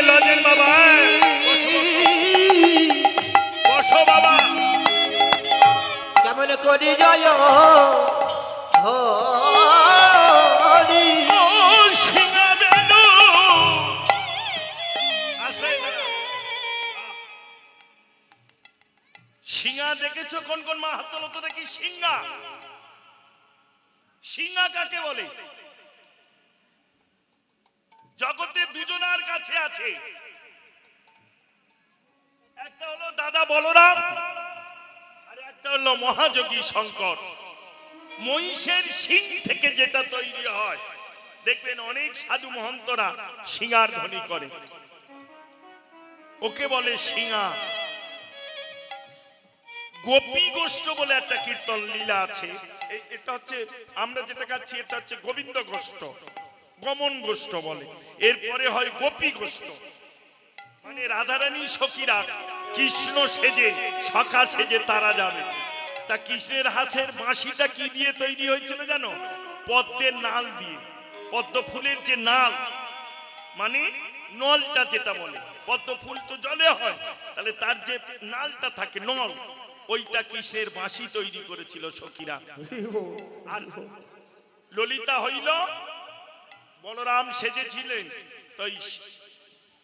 A: লজেন বাবা বসো বাবা
B: কেমন করি জয় হরি
A: সিঙাবেন সিঙা দেখেছো কোন কোন মা হাত তোলো তো দেখি সিঙা সিঙা কাকে বলে জগতে দুজনার কাছে আছে একটা হলো দাদা বলরাম আর একটা হলো মহাযোগী শঙ্কর মহিষের শিং থেকে যেটা তৈরি হয় দেখবেন অনেক সাধু মহন্তরা সিঙার ধ্বনি করে ওকে বলে সিঙা গোপী গোষ্ঠ বলে একটা কীর্তন লীলা আছে এটা হচ্ছে আমরা যেটা গাচ্ছি এটা হচ্ছে গোবিন্দ গোষ্ঠ গমন গোষ্ঠ বলে এরপরে হয় গোপী গোষ্ঠ মানে রাধারানী সখীরা কৃষ্ণ সেজে সখা সেজে তারা যাবে তা কৃষ্ণের হাসের বাঁশিটা কি দিয়ে তৈরি হয়েছিল জানো পদ্মের নাল দিয়ে পদ্ম ফুলের যে নাল মানে নলটা যেটা বলে পদ্ম ফুল তো জলে হয় তাহলে তার যে নালটা থাকে নল ওইটা কৃষ্ণের বাঁশি তৈরি করেছিল সখীরা আর ললিতা হইল বলরাম সেজেছিলেন তো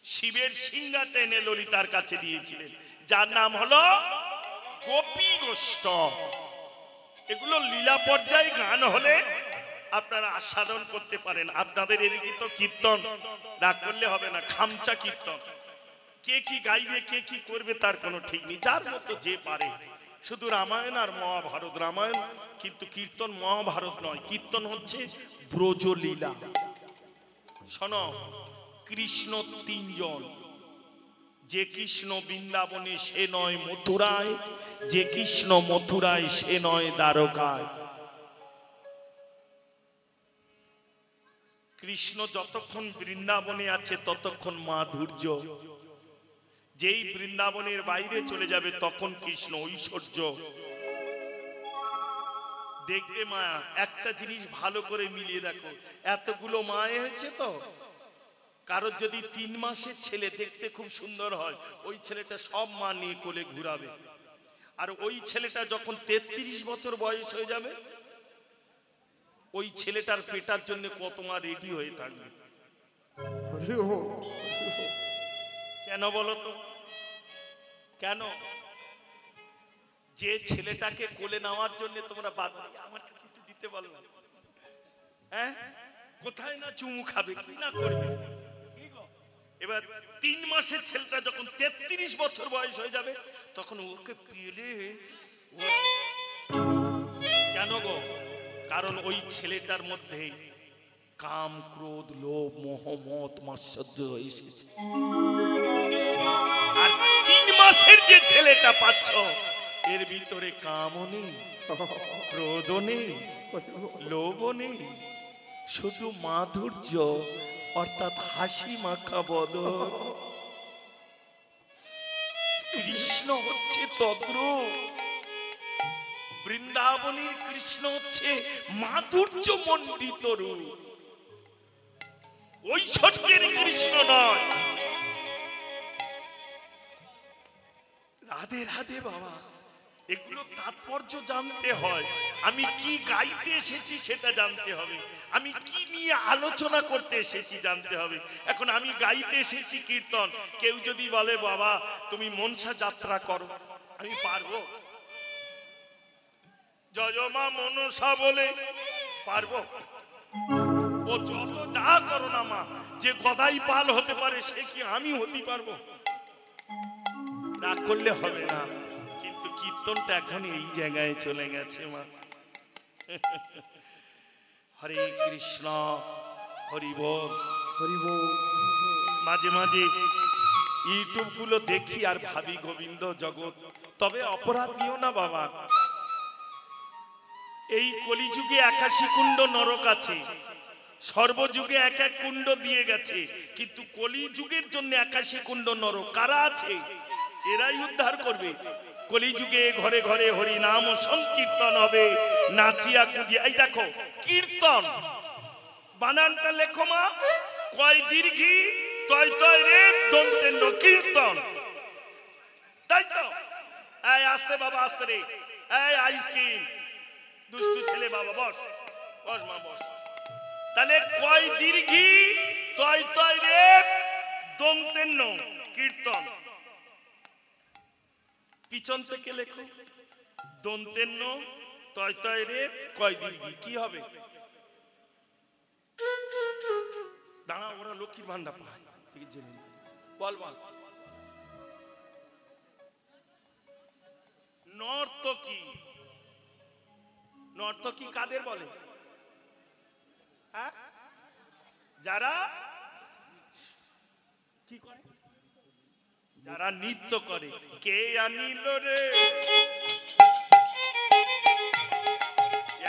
A: শিবের সিংহা টেনে ললিতার কাছে দিয়েছিলেন যার নাম হলো গোপী গোষ্ঠ এগুলো লীলা পর্যায়ে গান হলে আপনারা আস্বাদন করতে পারেন আপনাদের এদিকে তো কীর্তন রাগ করলে হবে না খামচা কীর্তন কে কি গাইবে কে কি করবে তার কোনো ঠিক নেই যার মতো যে পারে শুধু রামায়ণ আর মহাভারত রামায়ণ কিন্তু কীর্তন মহাভারত নয় কীর্তন হচ্ছে ব্রজলীলা শোনো কৃষ্ণ তিনজন যে কৃষ্ণ বৃন্দাবনে সে নয় মথুরায় যে কৃষ্ণ মথুরায় সে নয় দ্বারকায় কৃষ্ণ যতক্ষণ বৃন্দাবনে আছে ততক্ষণ মাধুর্য যেই বৃন্দাবনের বাইরে চলে যাবে তখন কৃষ্ণ ঐশ্বর্য দেখবে মা একটা জিনিস ভালো করে মিলিয়ে দেখো এতগুলো মায়ে হয়েছে তো কারোর যদি 3 মাসের ছেলে দেখতে খুব সুন্দর হয় ওই ছেলেটা সব মা নিয়ে কোলে ঘুরাবে আর ওই ছেলেটা যখন 33 বছর বয়স হয়ে যাবে ওই ছেলেটার পেটার জন্য কত মা রেডি হয়ে থাকবে কেন বলো তো কেন যে ছেলেটাকে কোলে নেওয়ার জন্য তোমরা বাদ আমার কাছে একটু দিতে পারো না হ্যাঁ কোথায় না চুমু খাবে কি না করবে এবার 3 মাসের ছেলেটা যখন 33 বছর বয়স হয়ে যাবে তখন ওকে পেলে কেন গো কারণ ওই ছেলেটার মধ্যে কাম ক্রোধ লোভ মোহ মত মাৎসর্য এসেছে। আর 3 মাসের যে ছেলেটা পাচ্ছ এর ভিতরে কামও নেই, ক্রোধও নেই, লোভও নেই, শুধু মাধুর্য অর্থাৎ হাসি মাখা বদন। কৃষ্ণ হচ্ছে তদ্রূপ, বৃন্দাবনের কৃষ্ণ হচ্ছে মাধুর্য মণ্ডিত রূপ, ঐশ্বর্যের কৃষ্ণ নয়। রাধে রাধে বাবা, এগুলো তাৎপর্য জানতে হয়। আমি কি গাইতে এসেছি সেটা জানতে হবে, আমি কি নিয়ে আলোচনা করতে এসেছি জানতে হবে। এখন আমি গাইতে এসেছি কীর্তন, কেউ যদি বলে বাবা তুমি মনসা যাত্রা করো, আমি পারবো? জয়মা মনসা বলে পারবো? ও যত যা করো না মা, যে গদাই পাল হতে পারে সে কি আমি হতে পারবো? রাগ করলে হবে না, কিন্তু কীর্তনটা এখন এই জায়গায় চলে গেছে মা। হরে কৃষ্ণ, হরি বল, হরি বল। মাঝে মাঝে ইউটিউব গুলো দেখি আর ভাবি গোবিন্দ জগৎ, তবে অপরাধ দিও না বাবা। এই কলিযুগে 81 কুণ্ড নরক আছে, সর্বযুগে এক এক কুণ্ড দিয়ে গেছে, কিন্তু কলিযুগের জন্য 81 কুণ্ড নরক কারা আছে? এরাই উদ্ধার করবে। কলিযুগে ঘরে ঘরে হরি নাম সংকীর্তন হবে, নাচিয়া কুদিয়া। এই দেখো কীর্তন বানানটা লেখো মা, কয় দীর্ঘি তয় তয় রে দন্তেন কীর্তন, তাই তো? এই আস্তে বাবা আস্তে রে, এই আইসক্রিম দুষ্টু ছেলে বাবা, বস বস মা বস। তাহলে কয় দীর্ঘি তয় তয় রে দন্তেন কীর্তন, পিছন থেকে লেখো দন্তেন্ন তয় তয় রে কয় দীর্ঘি, কি হবে? দাঁড়া, ওরা লক্ষ্মীর ভান্ডার পায়, বল বল। নর্তকী, নর্তকী কাদের বলে? হ্যাঁ, যারা কি করে, যারা নৃত্য করে। কে আনিল রে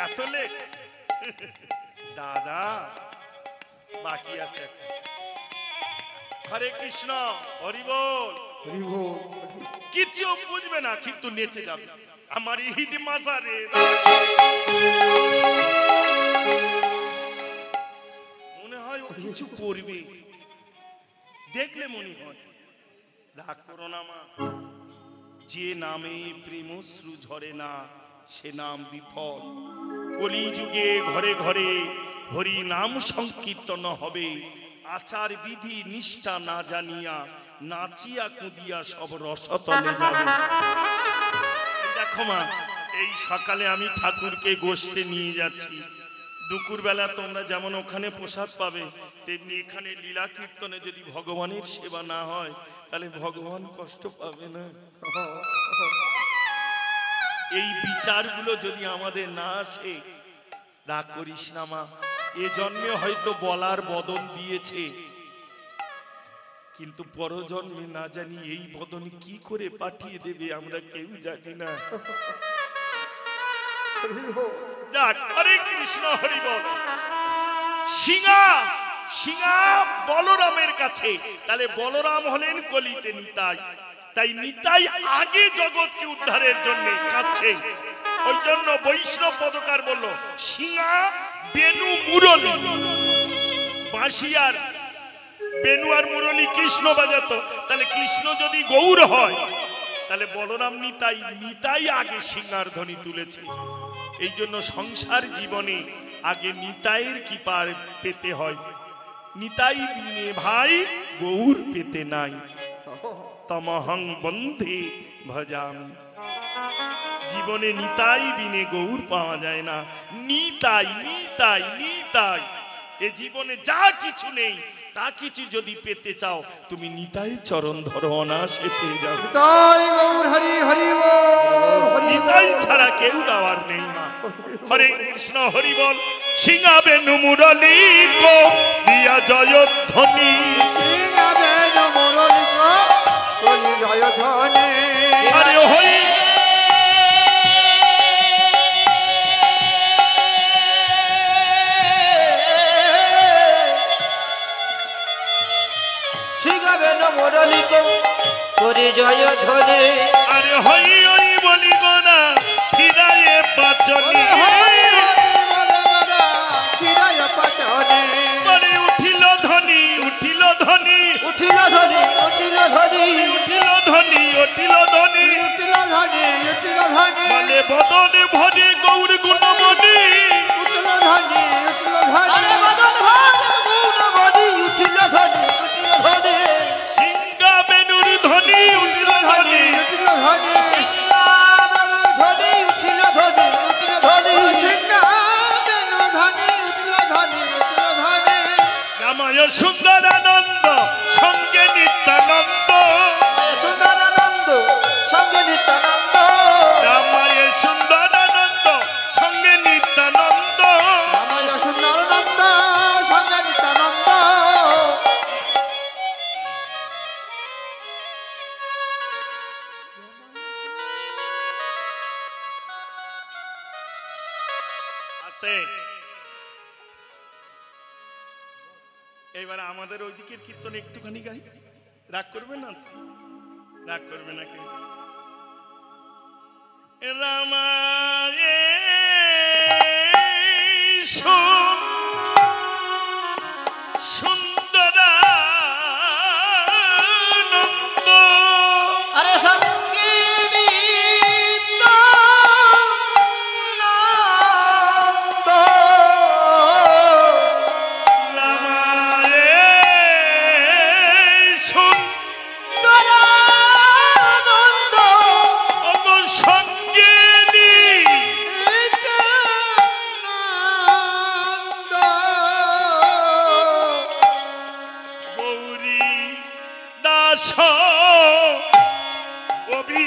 A: এত লেট? দাদা বাকি আছে। হরে কৃষ্ণ, হরি বল, হরি বল। কিছু বুঝবে না কিন্তু নেচে যাবে। আমার ঈদ মাজারে মনে হয় ও কিছু করবে, দেখলে মনে হয়। রাগ করো না মা, যে নামে প্রেমশ্রু ঝরে না সে নাম বিফল। কলিযুগে ঘরে ঘরে হরি নাম সংকীর্তন হবে, আচার বিধি নিষ্ঠা না জানিয়া নাচিয়া কুদিয়া সব রসতলে যাবে। দেখো মা, এই সকালে আমি ঠাকুরকে গোষ্ঠে নিয়ে যাচ্ছি। দুপুরবেলা তোমরা যেমন ওখানে প্রসাদ পাবে, তেমনি এখানে লীলা কীর্তনে যদি ভগবানের সেবা না হয় তাহলে ভগবান কষ্ট পাবে না? এই বিচারগুলো যদি আমাদের না আসে, রাগ করিস না মা। এ জন্মে হয়তো বলার বদন দিয়েছে, কিন্তু পরজন্মে না জানি এই বদন কি করে পাঠিয়ে দেবে আমরা কেউ জানি না। যাক, হরে কৃষ্ণ, হরি বল। সিংহা সিংহা বলরামের কাছে, তাহলে বলরাম হলেন কলিতে নিতাই, তাই নিতাই আগে জগৎকে উদ্ধারের জন্য কাঁদছে। ওই জন্য বৈষ্ণব পদকার বলল সিংহা বেনু মুরলী। বাঁশি আর বেনু আর মুরলী কৃষ্ণ বাজাতো, তাহলে কৃষ্ণ যদি গৌর হয় তাহলে বলরাম নিতাই, নিতাই আগে সিংহার ধ্বনি তুলেছে। এই জন্য সংসার জীবনে আগে নিতাইয়ের কৃপা পেতে হয়। নিতাই বিনে ভাই গৌর পেতে নাই, তমহং বন্ধে ভজামি। জীবনে নিতাই বিনে গৌর পাওয়া যায় না। নিতাই নিতাই নিতাই, এ জীবনে যা কিছু নেই কাটা কিছু যদি পেতে চাও তুমি নিতাই চরণ ধরো, অনায়াসে পেয়ে যাবে।
B: তাই গৌর হরি হরি বল।
A: নিতাই ছাড়া কেউ দেওয়ার নেই মা। হরে কৃষ্ণ হরি বল। সিংহাবে নুমুরলি কো দিয়া জয়ধ্বনি,
B: সিংহাবে মুরলি করি জয় ধ্বনি।
A: হরে হরি
B: সিংহাবে মুরলি করি জয় ধ্বনি।
A: আরে হই হই বলি গোনা ফিরায়ে পাচনি, মানে উঠিল ধ্বনি উঠিল ধ্বনি
B: উঠিল ধ্বনি উঠিল ধ্বনি
A: উঠিল ধ্বনি উঠিল ধ্বনি,
B: উঠিল ধ্বনি উঠিল ধ্বনি
A: মানে বদনে ভরে গৌর গুণমণি,
B: উঠিল ধ্বনি উঠিল ধ্বনি বদন ভরে গুণমণি উঠিল ধ্বনি উঠিল ধ্বনি
A: সিংহা বেনুর ধ্বনি উঠিল ধ্বনি,
B: উঠিল ধ্বনি সিংহাবেনু ধ্বনি উঠিল ধ্বনি উঠিল ধ্বনি সিংহাবেনু ধ্বনি উঠিল ধ্বনি উঠিল ধ্বনি।
A: রামায় সুন্দরানন্দ সঙ্গে নিত্যানন্দ,
B: সুন্দরানন্দ সঙ্গে নিত্যানন্দ,
A: রামায় সুন্দরানন্দ সঙ্গে নিত্যানন্দ,
B: রামায় সুন্দরানন্দ সঙ্গে নিত্যানন্দ।
A: আস্তে। এইবার আমাদের ওই দিকের কীর্তন একটুখানি গাই, রাগ করবে না তো? রাগ করবে না কে? রামায়ে সুন্দরানন্দ,
B: আরে সঙ্গে নিত্যানন্দ,
A: রামায়ে
B: সুন্দরানন্দ
A: অগ সঙ্গে
B: নিত্যানন্দ।
A: গৌরী দাস অবি